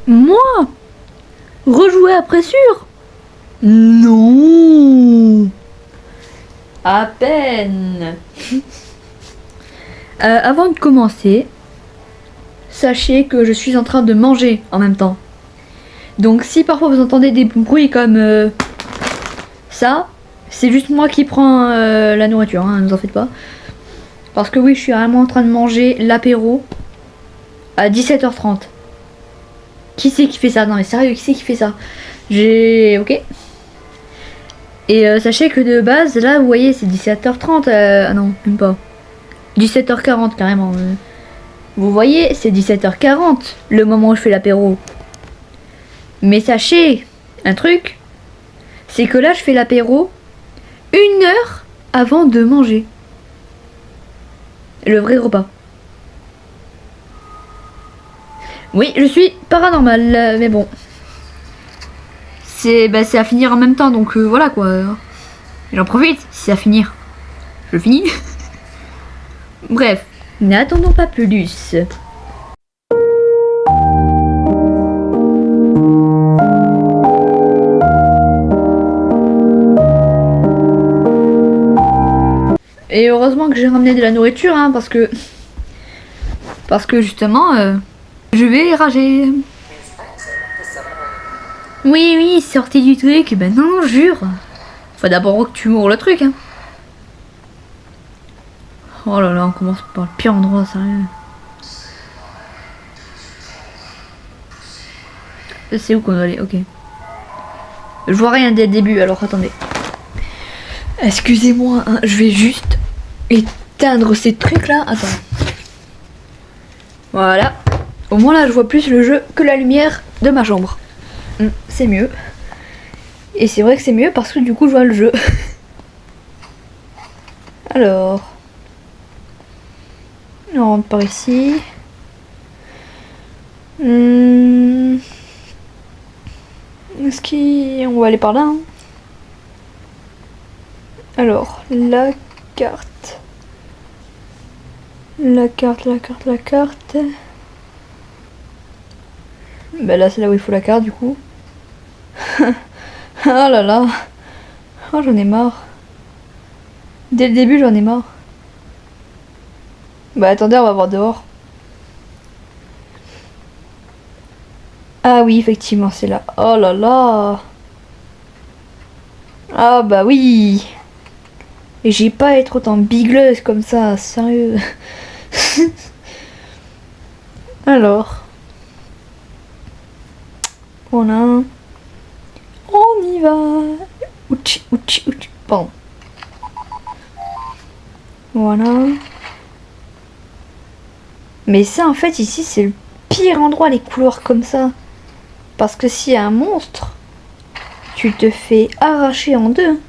Moi? Rejouer après sûr? Non. À peine. Avant de commencer, sachez que je suis en train de manger en même temps. Donc si parfois vous entendez des bruits comme ça, c'est juste moi qui prends la nourriture, hein, ne vous en faites pas. Parce que oui, je suis vraiment en train de manger l'apéro à 17h30. Qui c'est qui fait ça? Non mais sérieux, qui c'est qui fait ça? Ok. Et sachez que de base, là, vous voyez, c'est 17h30. Ah non, même pas. 17h40 carrément. Vous voyez, c'est 17h40, le moment où je fais l'apéro. Mais sachez un truc, c'est que là, je fais l'apéro 1 heure avant de manger. Le vrai repas. Oui, je suis paranormal, mais bon. C'est à finir en même temps, donc voilà quoi. J'en profite, si c'est à finir. Je finis. Bref, n'attendons pas plus. Et heureusement que j'ai ramené de la nourriture, hein, parce que justement, je vais rager. Oui, sortez du truc. Ben non, jure. Faut d'abord que tu m'ouvres le truc, hein. Oh là là, on commence par le pire endroit, sérieux. C'est où qu'on doit aller? Ok. Je vois rien dès le début, alors attendez. Excusez-moi, hein, je vais juste éteindre ces trucs là. Attends. Voilà. Au moins là, je vois plus le jeu que la lumière de ma chambre. C'est mieux. Et c'est vrai que c'est mieux parce que du coup, je vois le jeu. Alors. On rentre par ici. Est-ce qu'on va aller par là, hein? Alors, la carte. La carte. Bah là, c'est là où il faut la carte, du coup. Ah là là. Oh, j'en ai marre. Dès le début, j'en ai marre. Bah attendez, on va voir dehors. Ah oui, effectivement, c'est là. Oh là là. Ah bah oui. Et j'ai pas à être autant bigleuse comme ça, sérieux. Alors. Voilà. On y va. Ouch. Pardon. Voilà. Mais ça, en fait, ici, c'est le pire endroit, les couloirs comme ça. Parce que s'il y a un monstre, tu te fais arracher en deux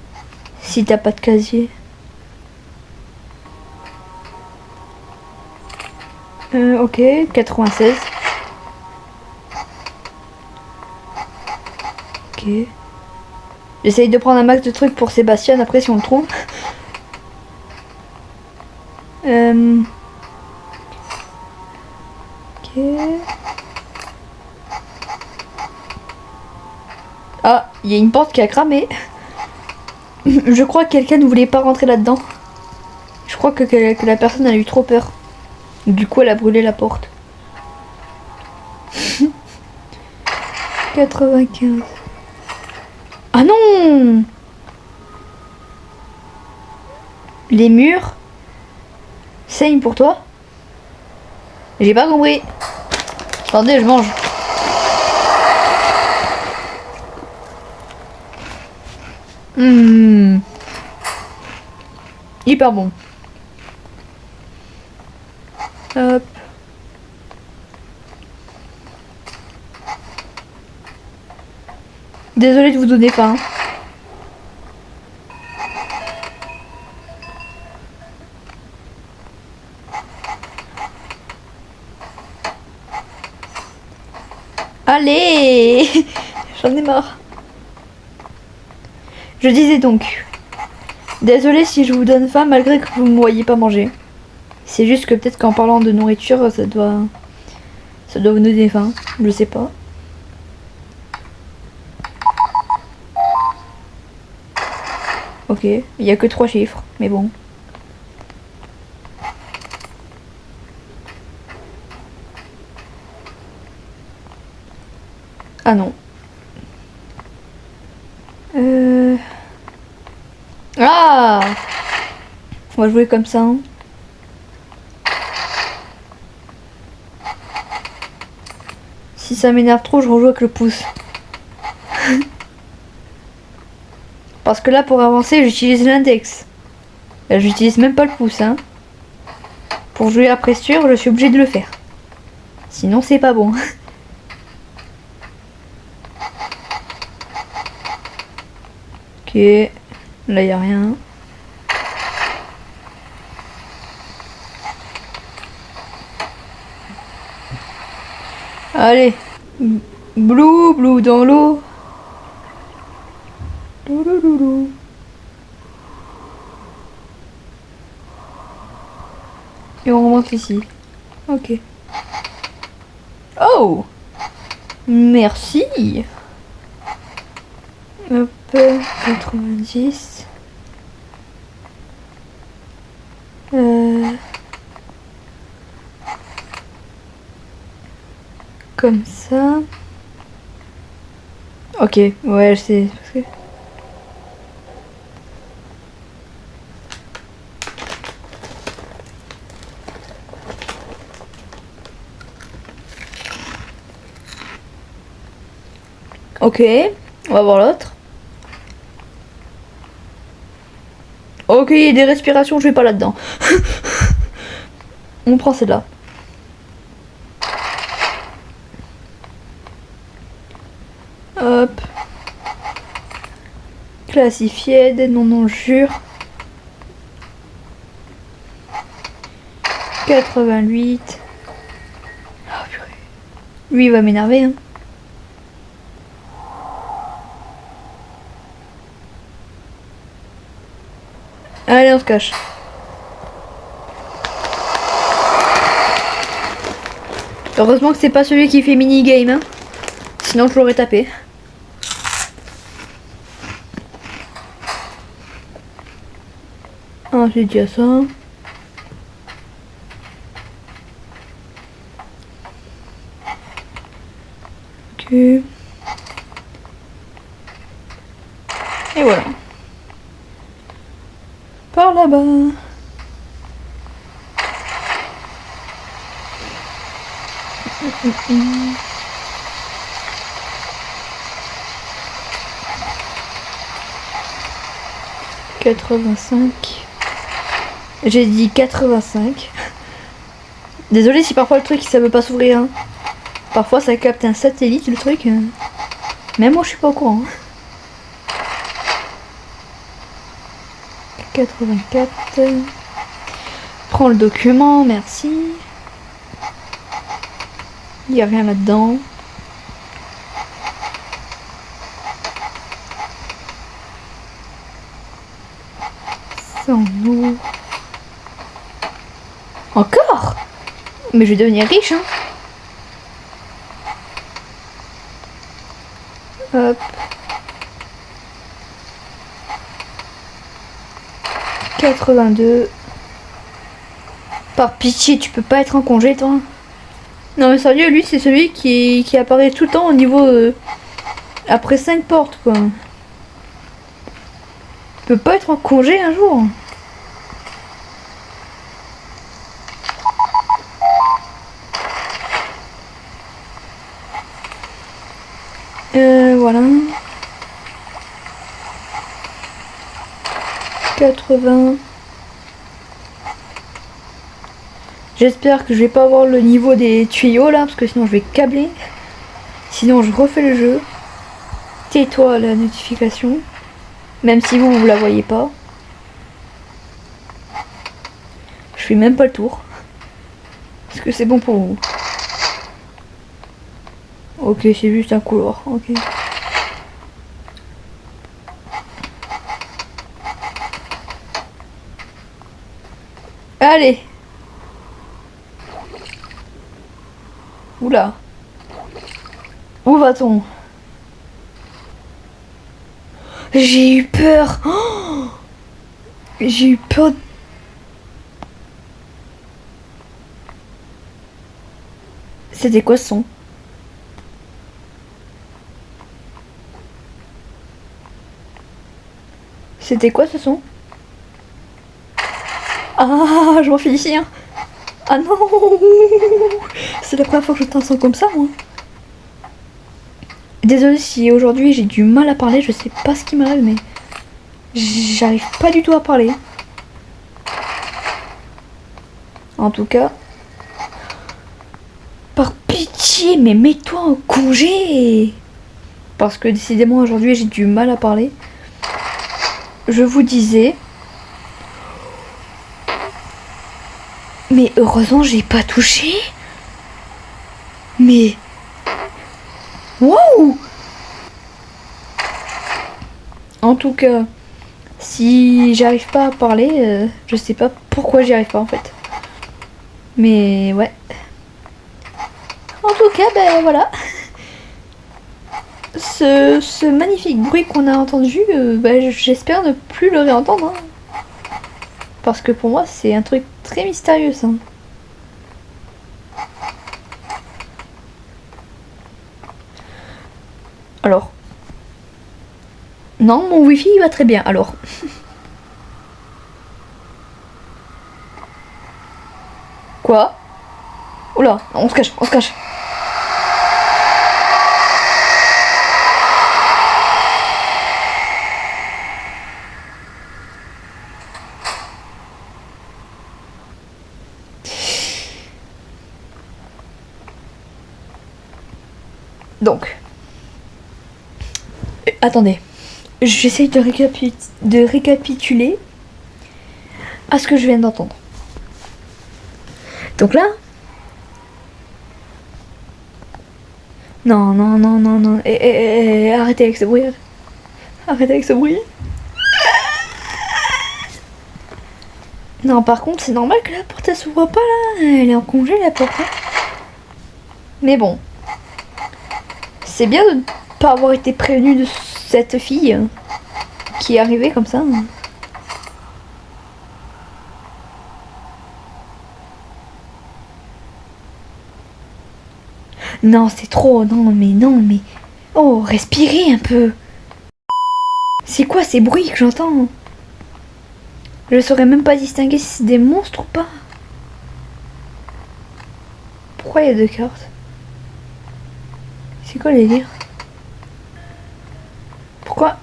si t'as pas de casier. Ok, 96. Ok. J'essaye de prendre un max de trucs pour Sébastien après si on le trouve. Ok. Ah, il y a une porte qui a cramé. Je crois que quelqu'un ne voulait pas rentrer là-dedans. Je crois que la personne a eu trop peur. Du coup, elle a brûlé la porte. 95. Ah non! Les murs saignent pour toi? J'ai pas compris. Attendez, je mange. Hyper bon. Hop. Désolée de vous donner faim. Allez. J'en ai marre. Je disais donc. Désolée si je vous donne faim malgré que vous ne me voyez pas manger. C'est juste que peut-être qu'en parlant de nourriture, ça doit vous donner faim. Je sais pas. Ok, il y a que 3 chiffres, mais bon. Ah non. Ah, on va jouer comme ça. Hein. Si ça m'énerve trop, je rejoue avec le pouce. Parce que là, pour avancer, j'utilise l'index. J'utilise même pas le pouce. Hein. Pour jouer à presture, je suis obligée de le faire. Sinon, c'est pas bon. Ok. Là, il n'y a rien. Allez. Blue, blue dans l'eau. Loulouloulou. Et on remonte ici. Ok. Oh! Merci. Hop, 90. Comme ça. Ok, ouais, je sais. Ok, on va voir l'autre. Ok, il y a des respirations, je vais pas là-dedans. On prend celle-là. Hop. Classifié, non, non, jure. 88. Oh, purée. Lui, il va m'énerver, hein. Allez, on se cache. Heureusement que c'est pas celui qui fait mini-game, hein. Sinon, je l'aurais tapé. Ah, j'ai déjà ça. Ok. Et voilà. Par là-bas. « 85. J'ai dit 85. Désolé si parfois le truc ça veut pas s'ouvrir. Hein. Parfois ça capte un satellite le truc. Même moi je suis pas au courant. 84. Prends le document, merci. Il n'y a rien là-dedans. Sans nous. Encore? Mais je vais devenir riche, hein. Hop. 82. Par pitié, tu peux pas être en congé, toi? Non mais sérieux, lui c'est celui qui apparaît tout le temps au niveau... après 5 portes, quoi. Tu peux pas être en congé un jour? Voilà. 80. J'espère que je vais pas avoir le niveau des tuyaux là, parce que sinon je vais câbler. Sinon je refais le jeu. Tais-toi la notification. Même si vous la voyez pas. Je fais même pas le tour. Parce que c'est bon pour vous. Ok, c'est juste un couloir. Ok. Allez. Oula. Où va-t-on? J'ai eu peur. Oh, J'ai eu peur. C'était quoi ce son? C'était quoi ce son? Ah, je m'en fais ici, hein. Ah non. C'est la première fois que j'entends un son comme ça, moi. Désolée si aujourd'hui j'ai du mal à parler, je sais pas ce qui m'arrive, mais j'arrive pas du tout à parler. En tout cas, par pitié, mais mets-toi en congé. Parce que décidément aujourd'hui j'ai du mal à parler. Je vous disais. Mais heureusement j'ai pas touché. Mais... Waouh! En tout cas, si j'arrive pas à parler, je sais pas pourquoi j'y arrive pas en fait. Mais ouais. En tout cas, ben voilà. Ce magnifique bruit qu'on a entendu, ben, j'espère ne plus le réentendre. Hein. Parce que pour moi, c'est un truc très mystérieux ça. Alors. Non, mon wifi il va très bien alors. Quoi? Oula, on se cache, on se cache. Donc. Attendez. J'essaye de récapituler à ce que je viens d'entendre. Donc là. Non, non, non, non, non. Arrêtez avec ce bruit. Arrêtez avec ce bruit. Non, par contre, c'est normal que la porte elle s'ouvre pas là. Elle est en congé la porte. Mais bon. C'est bien de ne pas avoir été prévenu de cette fille qui est arrivée comme ça. Non, c'est trop. Non, mais non, mais. Oh, respirez un peu. C'est quoi ces bruits que j'entends? Je saurais même pas distinguer si c'est des monstres ou pas. Pourquoi il y a deux cartes? C'est quoi le délire? Pourquoi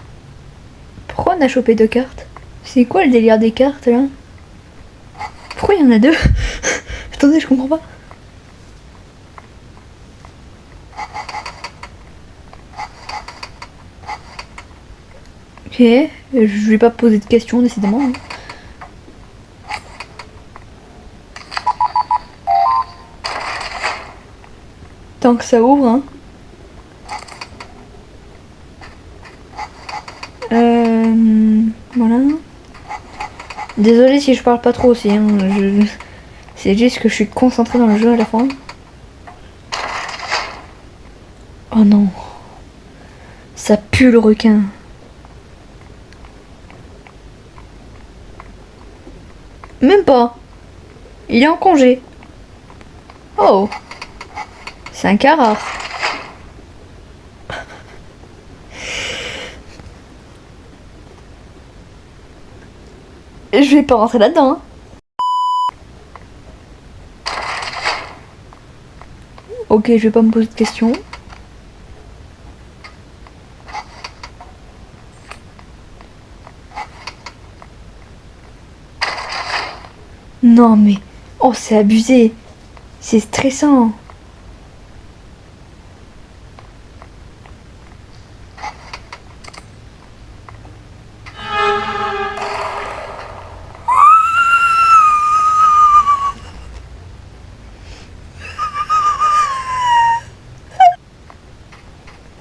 on a chopé deux cartes? C'est quoi le délire des cartes là? Pourquoi il y en a deux? Attendez, je comprends pas. Ok, je vais pas poser de questions décidément. Hein. Tant que ça ouvre, hein. Voilà. Désolée si je parle pas trop aussi. Hein. C'est juste que je suis concentrée dans le jeu à la fin. Oh non. Ça pue le requin. Même pas. Il est en congé. Oh. C'est un cas rare. Je vais pas rentrer là-dedans. Hein. Ok, je vais pas me poser de questions. Non mais... Oh, c'est abusé. C'est stressant.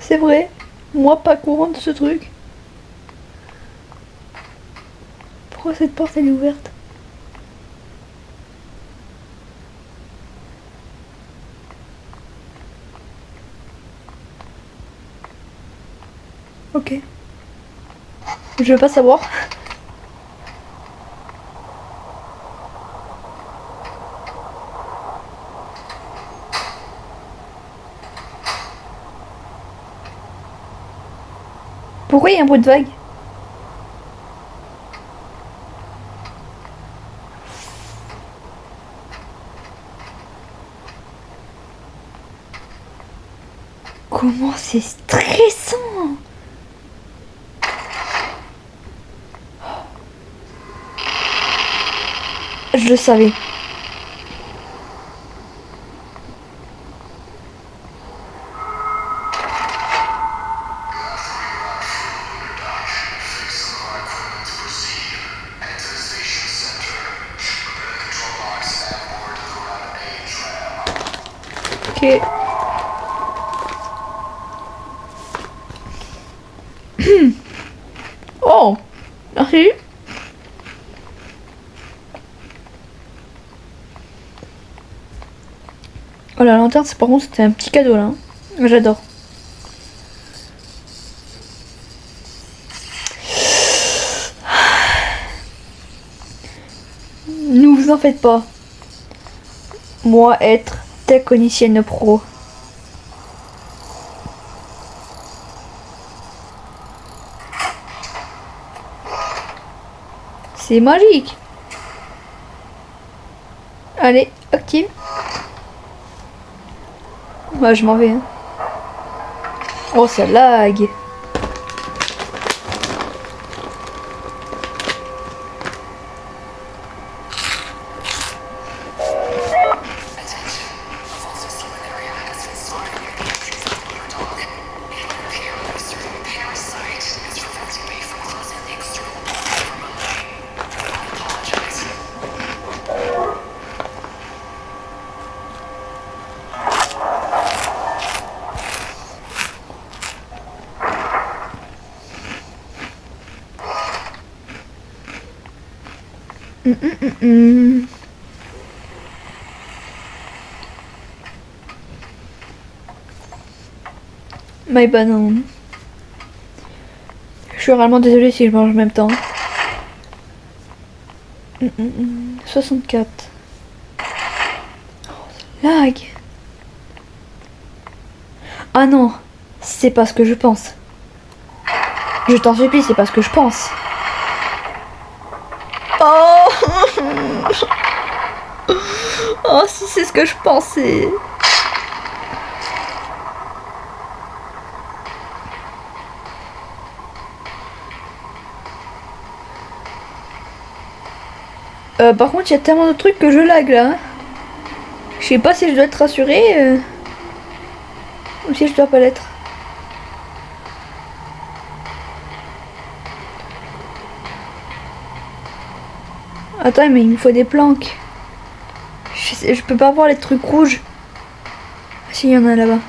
C'est vrai. Moi, pas courant de ce truc. Pourquoi cette porte elle est ouverte? Ok. Je veux pas savoir. Pourquoi il y a un bruit de vague? Comment c'est stressant! Je le savais. Ok. Oh, merci. Oh la lanterne, c'est par contre c'était un petit cadeau là. Hein. J'adore. Ne vous en faites pas. Moi être technicienne pro. C'est magique. Allez, active. Moi je m'en vais. Hein. Oh ça lag. My banane. Je suis vraiment désolée si je mange en même temps. 64. Lag. Ah non, c'est pas ce que je pense. Je t'en supplie, c'est pas ce que je pense. Oh oh si c'est ce que je pensais. Par contre, il y a tellement de trucs que je lag là. Hein. Je sais pas si je dois être rassurée ou si je dois pas l'être. Attends, mais il me faut des planques. Je peux pas voir les trucs rouges. Ah, si, il y en a là-bas.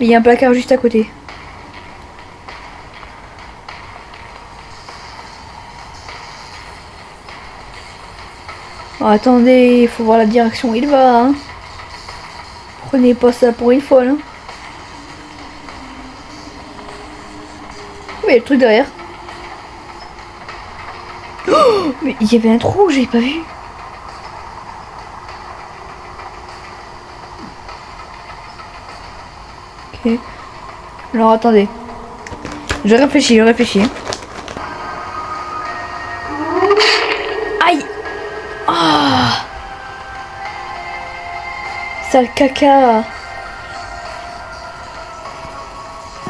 Il y a un placard juste à côté. Oh, attendez, il faut voir la direction où il va. Hein. Prenez pas ça pour une folle. Hein. Oui, il y a le truc derrière. Oh, mais il y avait un trou, j'ai pas vu. Ok. Alors attendez. Je réfléchis, je réfléchis. Aïe. Ah. Sale caca.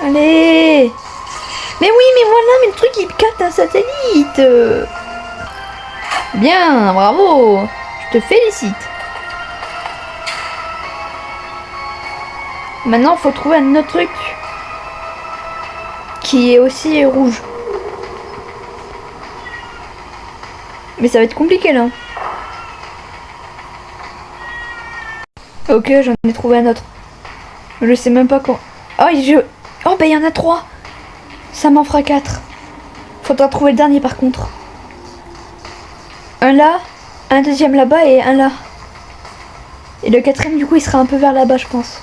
Allez. Mais oui, mais voilà, mais le truc il capte un satellite. Bien, bravo. Je te félicite. Maintenant, faut trouver un autre truc qui est aussi rouge. Mais ça va être compliqué là. Ok, j'en ai trouvé un autre. Je sais même pas quand. Oh, oh bah il y en a 3. Ça m'en fera 4. Faudra trouver le dernier par contre. Un là, un deuxième là-bas et un là. Et le quatrième du coup il sera un peu vers là-bas je pense.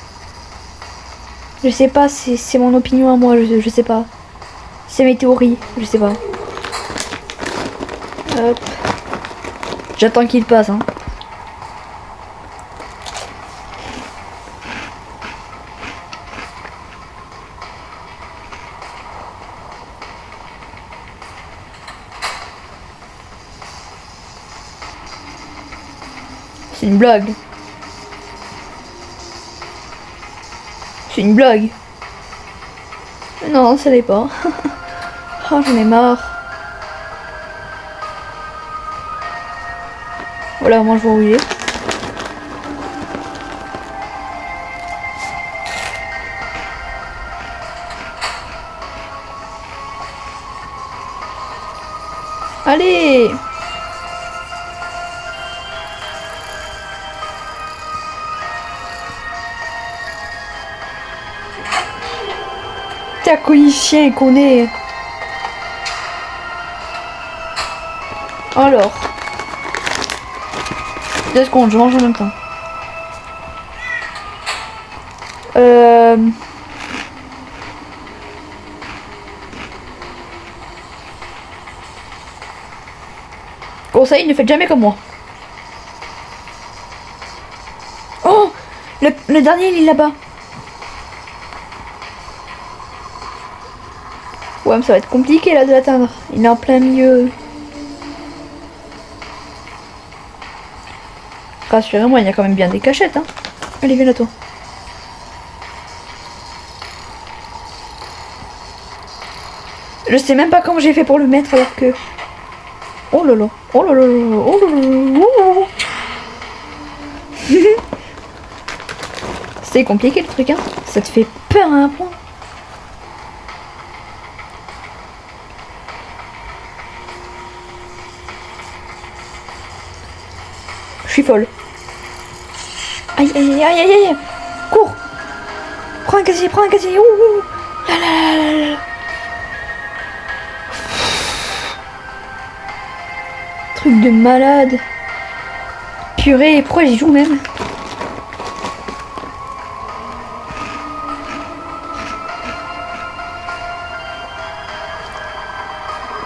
Je sais pas, c'est mon opinion à moi, je sais pas. C'est mes théories, je sais pas. Hop. J'attends qu'il passe hein. C'est une blague. C'est une blague. Non, ça l'est pas. Oh, j'en ai marre. Voilà, moi je vois où il est. Allez! T'as quoi chien qu'on est? Alors. 2 secondes, je mange en même temps. Conseil, ne faites jamais comme moi. Oh! Le dernier, il est là-bas. Ouais, mais ça va être compliqué là de l'atteindre. Il est en plein milieu. Rassurez-moi, il y a quand même bien des cachettes, hein. Allez, viens là, toi. Je sais même pas comment j'ai fait pour le mettre alors que... Oh là là. Oh là là. Oh là là. Oh. C'est compliqué le truc, hein. Ça te fait peur à un point. Je suis folle. Aïe aïe aïe aïe aïe aïe. Cours. Prends un casier, prends un casier. Ouh, ouh. Là là là là là. Truc de malade. Purée, pourquoi j'y joue même?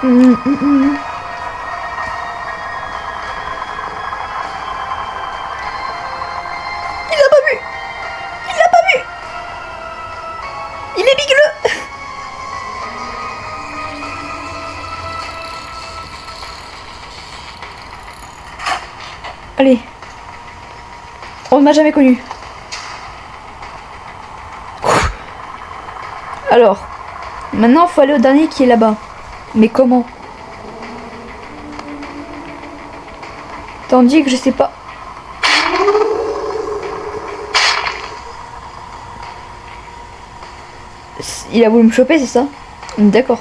Il l'a pas vu. Il l'a pas vu. Il est bigleux. Allez. On ne m'a jamais connu. Alors, maintenant, faut aller au dernier qui est là-bas. Mais comment? Tandis que je sais pas. Il a voulu me choper, c'est ça? D'accord.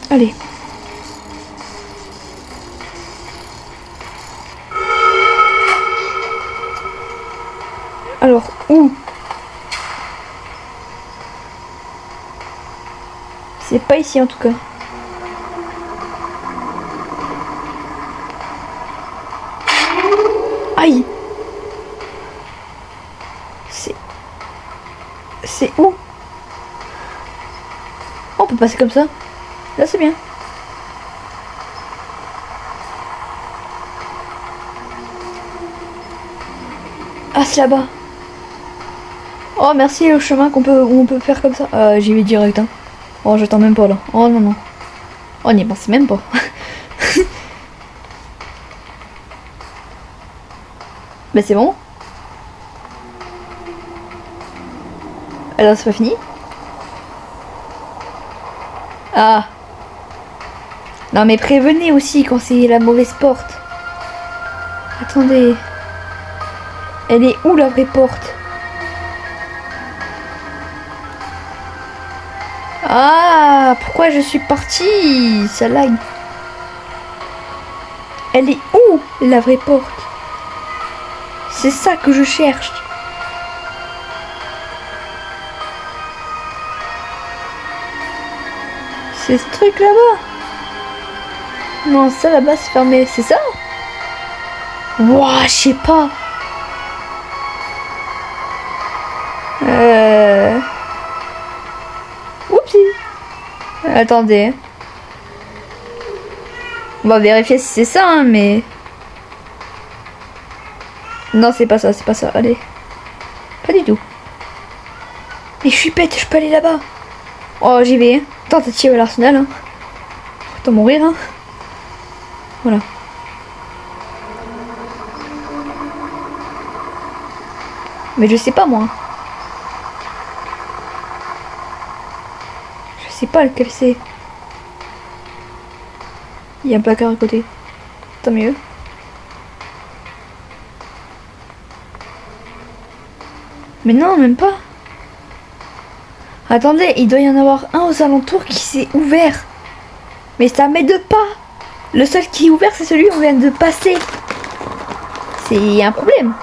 Allez. Alors, où? C'est pas ici en tout cas. Aïe! C'est où? On peut passer comme ça. Là c'est bien. Ah c'est là-bas. Oh merci le chemin où on peut faire comme ça. J'y vais direct hein. Oh j'attends même pas là. Oh non non. Oh on n'y pense même pas. Mais c'est bon. Alors c'est pas fini. Ah. Non mais prévenez aussi quand c'est la mauvaise porte. Attendez. Elle est où la vraie porte? Ah, pourquoi je suis partie? Ça lag. Elle est où la vraie porte? C'est ça que je cherche. C'est ce truc là-bas. Non, ça là-bas c'est fermé. C'est ça? Ouah, je sais pas. Oupsie. Attendez. On va vérifier si c'est ça, hein, mais... Non, c'est pas ça, c'est pas ça. Allez. Pas du tout. Mais je suis bête, je peux aller là-bas. Oh, j'y vais. Tentative à l'arsenal. Hein. Faut mourir. Hein. Voilà. Mais je sais pas moi. Je sais pas lequel c'est. Il y a un placard à côté. Tant mieux. Mais non, même pas. Attendez, il doit y en avoir un aux alentours qui s'est ouvert. Mais ça m'aide pas. Le seul qui est ouvert, c'est celui où on vient de passer. C'est un problème.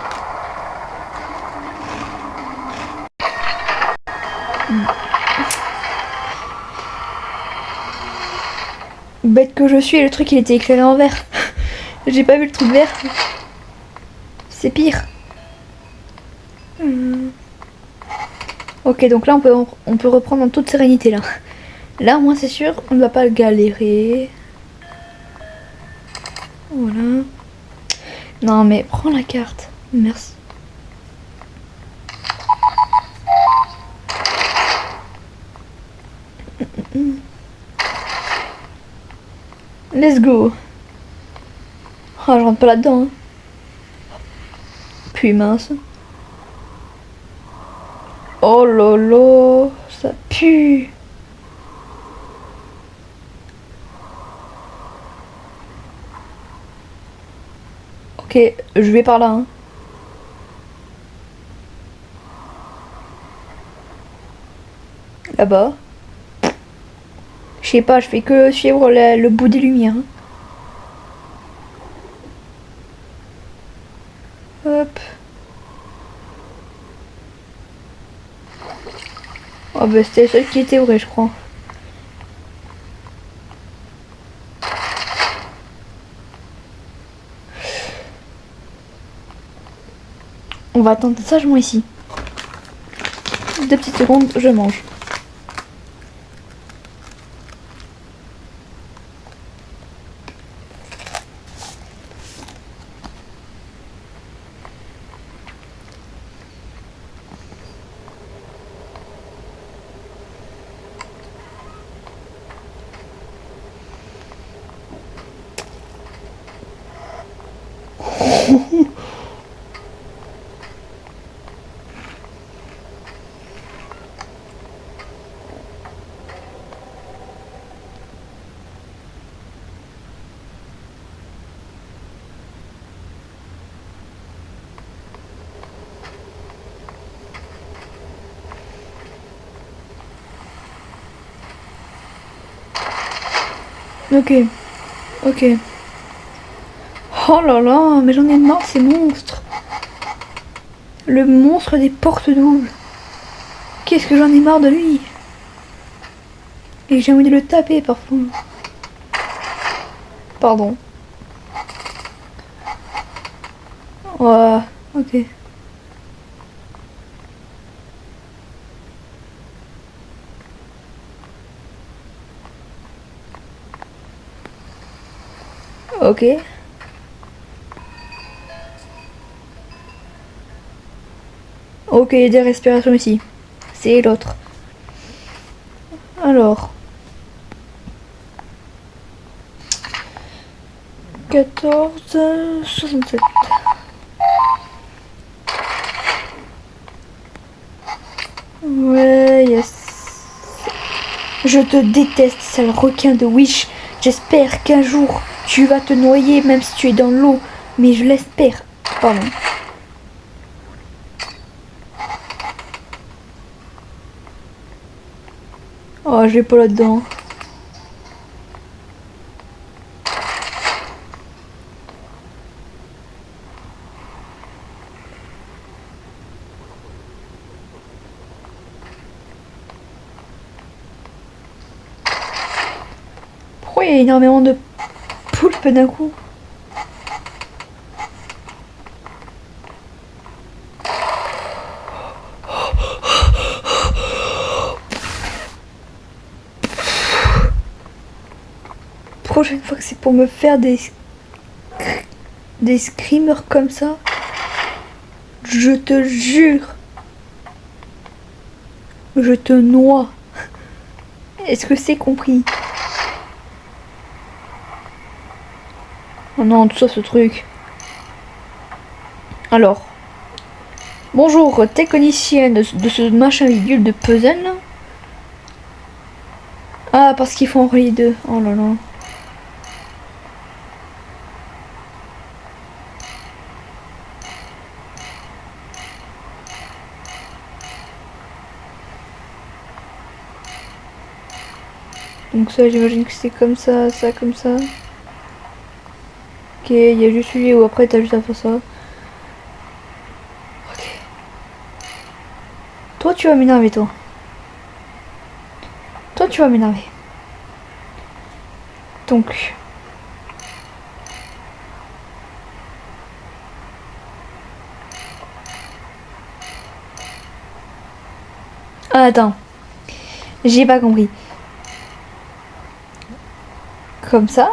Bête que je suis, le truc il était éclairé en vert. J'ai pas vu le truc vert. C'est pire. Ok, donc là on peut reprendre en toute sérénité là. Là, moi c'est sûr, on ne va pas galérer. Voilà. Non mais prends la carte. Merci. Let's go. Oh, je rentre pas là-dedans. Hein. Puis mince. Oh lolo, ça pue. Ok, je vais par là. Hein. Là-bas. Je sais pas, je fais que suivre le bout des lumières. Hein. Hop. Oh bah c'était le seul qui était vrai, je crois. On va attendre sagement ici. 2 petites secondes, je mange. Ok, ok. Oh là là, mais j'en ai marre de ces monstres. Le monstre des portes doubles. Qu'est-ce que j'en ai marre de lui. Et j'ai envie de le taper parfois. Pardon. Ouais, ok. Ok. Ok, il y a des respirations ici. C'est l'autre. Alors. 14,67. Ouais, yes. Je te déteste, sale requin de Wish. J'espère qu'un jour tu vas te noyer même si tu es dans l'eau. Mais je l'espère. Pardon. Oh, je vais pas là-dedans. Pourquoi il y a énormément de poulpes d'un coup? Prochaine fois que c'est pour me faire des screamers comme ça, je te jure, je te noie. Est-ce que c'est compris? Oh non, tout ça, ce truc. Alors. Bonjour, technicienne de ce machin bidule de puzzle. Là. Ah, parce qu'ils font les deux. Oh là là. Donc ça, j'imagine que c'est comme ça comme ça. Ok, il y a juste celui où après t'as juste à faire ça. Ok. Toi, tu vas m'énerver, toi. Toi, tu vas m'énerver. Donc... Ah, attends. J'ai pas compris. Comme ça.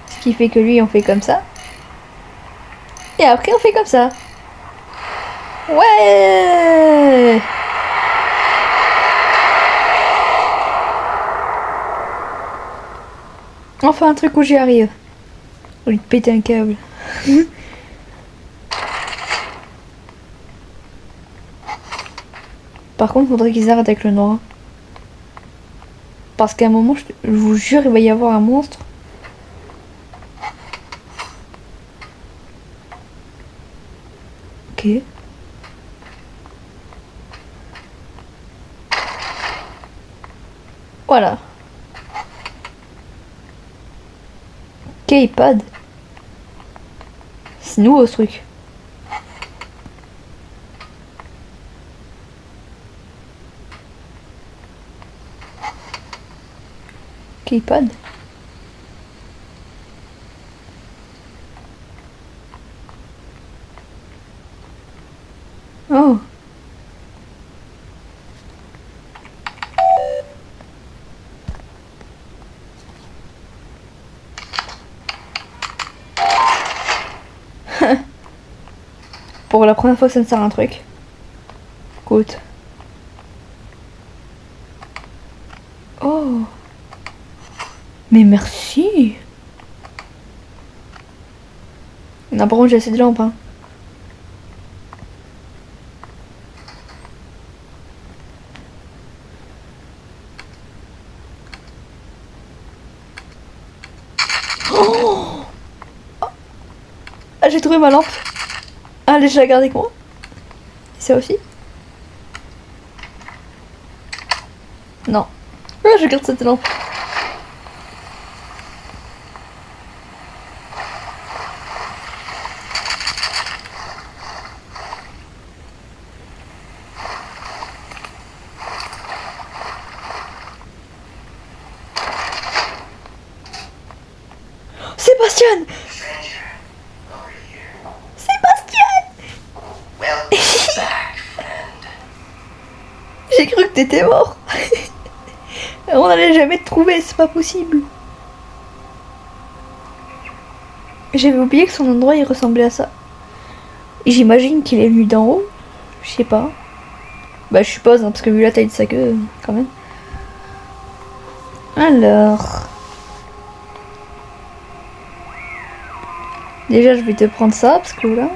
Ce qui fait que lui, on fait comme ça. Et après, on fait comme ça. Ouais! Enfin, un truc où j'y arrive. Au lieu de péter un câble. Par contre, faudrait qu'ils arrêtent avec le noir. Parce qu'à un moment, je vous jure, il va y avoir un monstre. Ok. Voilà. K-pad. C'est nouveau ce truc. K-pad. Oh. Pour la première fois, ça me sert un truc. Écoute. Oh. Mais merci. Non, par contre, j'ai assez de lampes. Hein. Oh, ah, j'ai trouvé ma lampe. Allez, je la garde avec moi. Et ça aussi. Non. Ah, je garde cette lampe. Sébastien! J'ai cru que t'étais mort. On n'allait jamais te trouver, c'est pas possible. J'avais oublié que son endroit il ressemblait à ça. J'imagine qu'il est venu d'en haut. Je sais pas. Bah je suppose, hein, parce que vu la taille de sa queue, quand même. Alors... Déjà je vais te prendre ça, parce que là...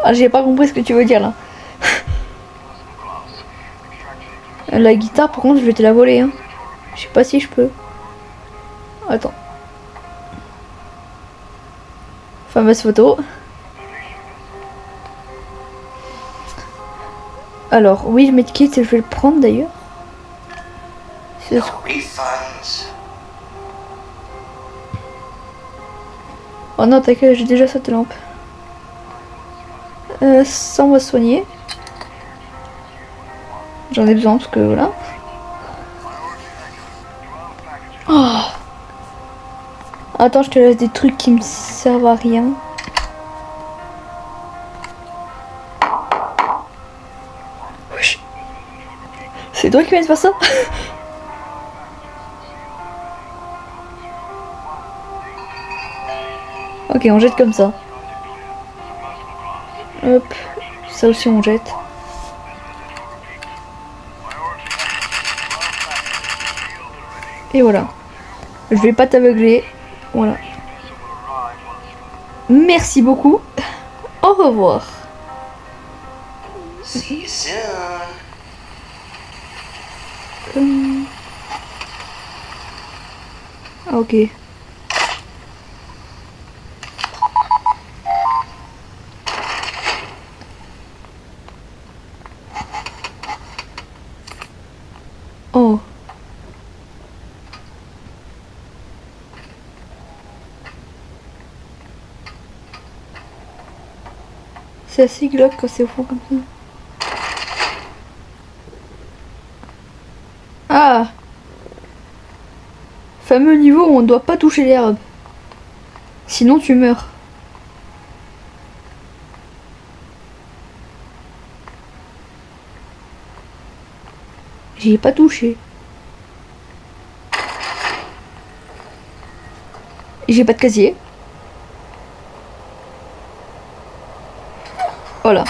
Ah, j'ai pas compris ce que tu veux dire là. La guitare, par contre, je vais te la voler. Hein. Je sais pas si je peux. Attends. Fameuse photo. Alors, oui, le medkit, je vais le prendre d'ailleurs. Oh non, t'inquiète, j'ai déjà cette lampe. Ça, on va soigner. J'en ai besoin parce que voilà. Oh. Attends, je te laisse des trucs qui me servent à rien. Wesh. C'est toi qui viens de faire ça? Ok, on jette comme ça. Hop, ça aussi on jette. Et voilà. Je vais pas t'aveugler. Voilà. Merci beaucoup. Au revoir. See you soon. Ah, ok. Oh. C'est assez glauque quand c'est au fond comme ça. Ah! Fameux niveau où on ne doit pas toucher l'herbe. Sinon tu meurs. J'y ai pas touché. J'ai pas de casier. Voilà.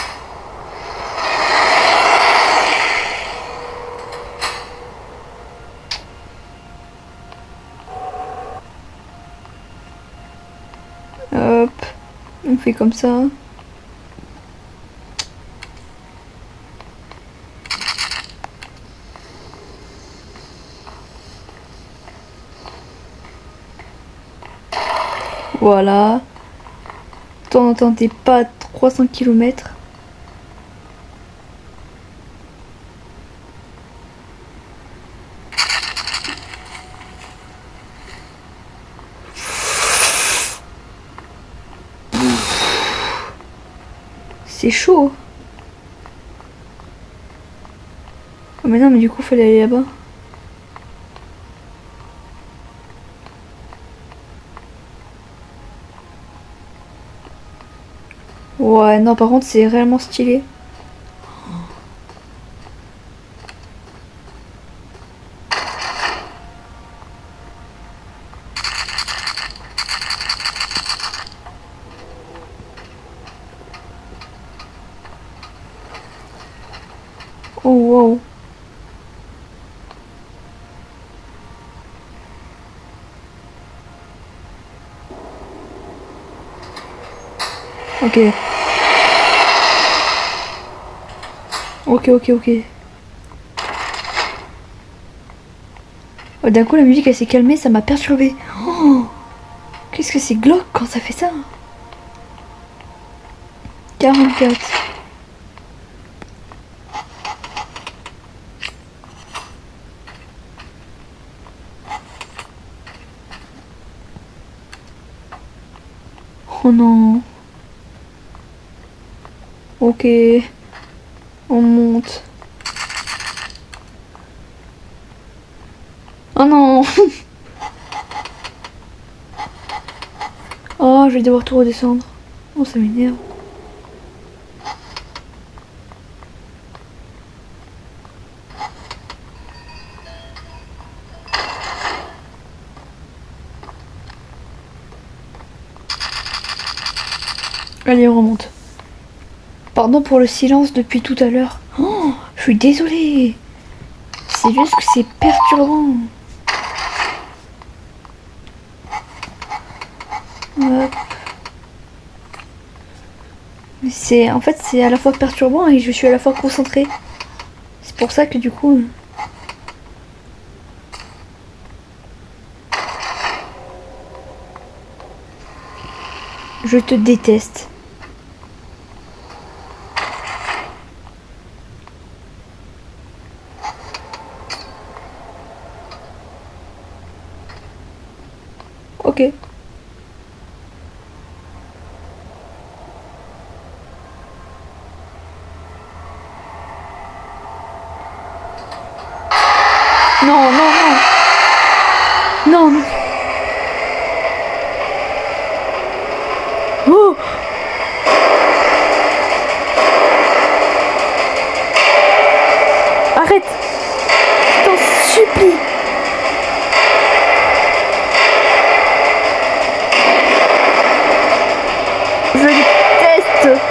Hop. On fait comme ça. Voilà. T'en t'es pas à 300 km. C'est chaud. Oh mais non, mais du coup, fallait aller là-bas. Ouais, non, par contre, c'est réellement stylé. Oh, wow. Ok. Ok. Oh, d'un coup, la musique, elle s'est calmée, ça m'a perturbé. Oh, qu'est-ce que c'est glauque quand ça fait ça? 44. Oh non. Ok. On monte. Oh non. Oh, je vais devoir tout redescendre. Oh, ça m'énerve. Allez, on remonte. Pardon pour le silence depuis tout à l'heure. Oh, je suis désolée. C'est juste que c'est perturbant. Hop. Mais en fait, c'est à la fois perturbant et je suis à la fois concentrée. C'est pour ça que du coup... Je te déteste. Ok. Non. Non. Oh. Arrête. Je t'en supplie. Je déteste.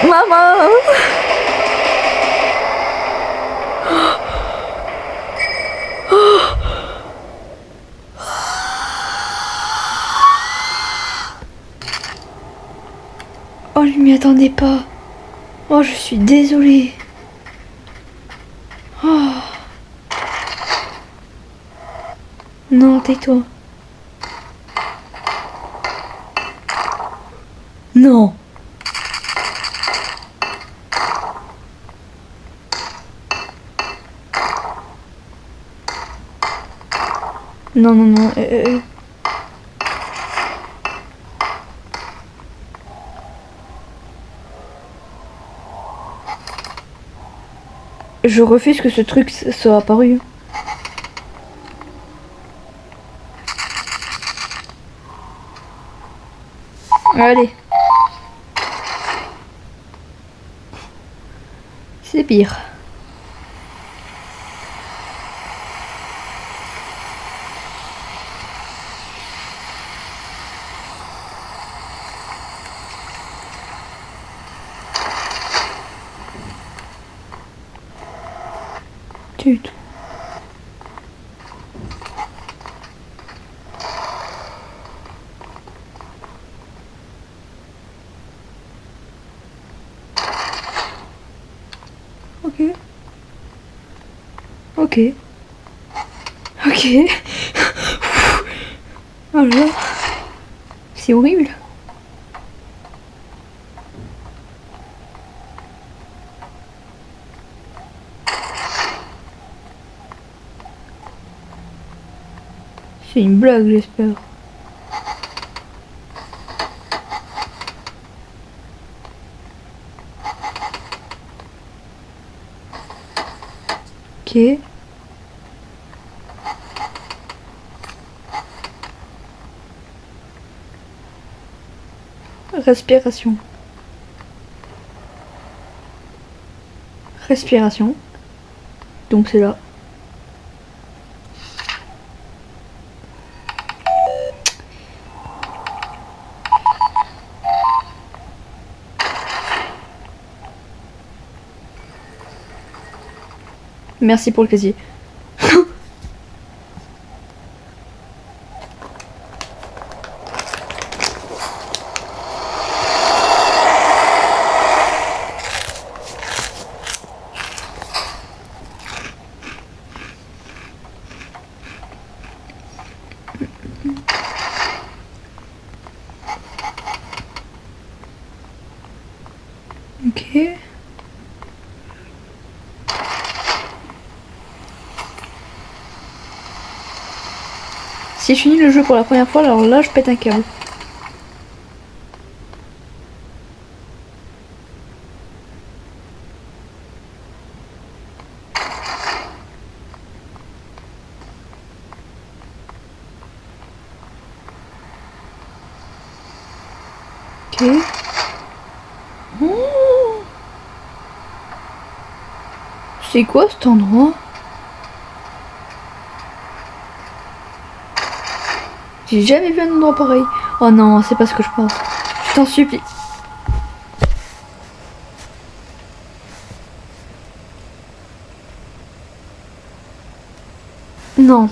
Maman. Oh, je m'y attendais pas. Oh, je suis désolée. Oh. Non, tais-toi. Non. Non, non, non. Je refuse que ce truc soit apparu. Allez. C'est pire. Du tout. Ok. Ok. Ok. Alors, c'est horrible. C'est une blague, j'espère. Ok. Respiration. Respiration. Donc c'est là. Merci pour le casier. Ok. Si je finis le jeu pour la première fois, alors là je pète un câble. Ok. Oh, c'est quoi cet endroit? J'ai jamais vu un endroit pareil. Oh non, c'est pas ce que je pense. Je t'en supplie. Non.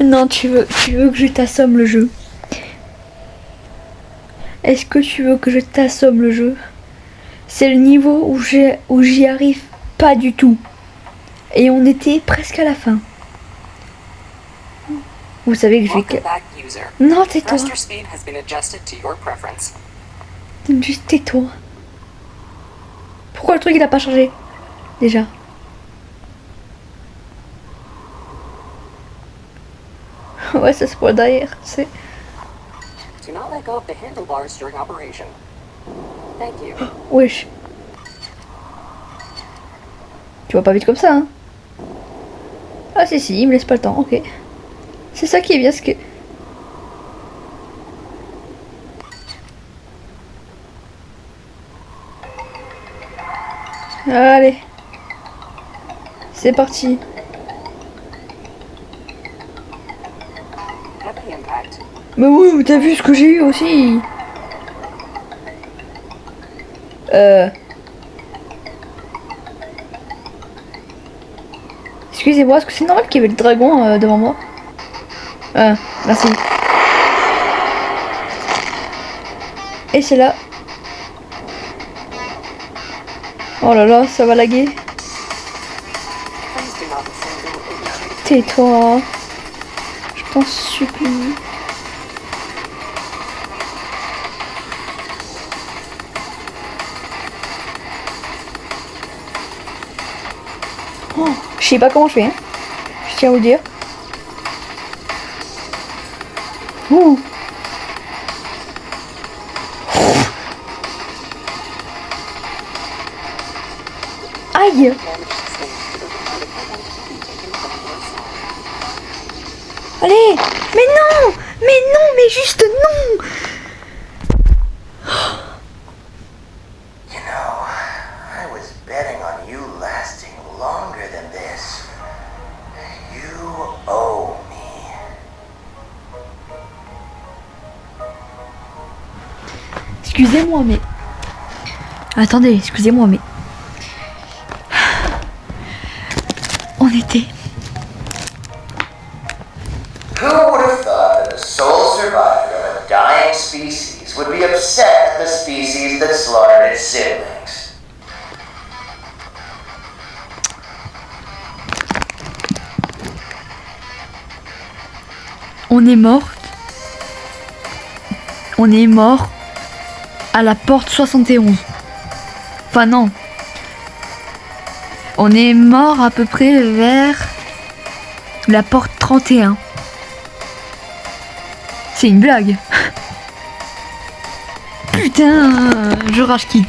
Non, tu veux que je t'assomme le jeu. Est-ce que tu veux que je t'assomme le jeu? C'est le niveau où j'y arrive pas du tout. Et on était presque à la fin. Vous savez que je vais... Non, tais-toi. Juste tais-toi. Pourquoi le truc il a pas changé? Déjà. Ouais, ça c'est pour le derrière, c'est... Wesh. Tu vas pas vite comme ça, hein? Ah si, il me laisse pas le temps, ok. C'est ça qui est bien, ce que... Allez. C'est parti. Mais oui, mais t'as vu ce que j'ai eu aussi. Excusez-moi, est-ce que c'est normal qu'il y avait le dragon devant moi? Merci. Et c'est là. Oh là là, ça va laguer. Tais-toi. Je t'en supplie. Oh, je sais pas comment je fais, hein. Je tiens à vous dire. Ouh. Aïe. Allez. Mais non. Mais non, mais juste non. You know, I was betting on you lasting longer than this. You owe me. Excusez-moi, mais... Attendez, excusez-moi, mais... On était... Who would have thought that the sole survivor of a dying species would be upset at the species that slaughtered its siblings? On est morte. On est mort à la porte 71. Enfin non. On est mort à peu près vers la porte 31. C'est une blague. Putain, je rage quitte.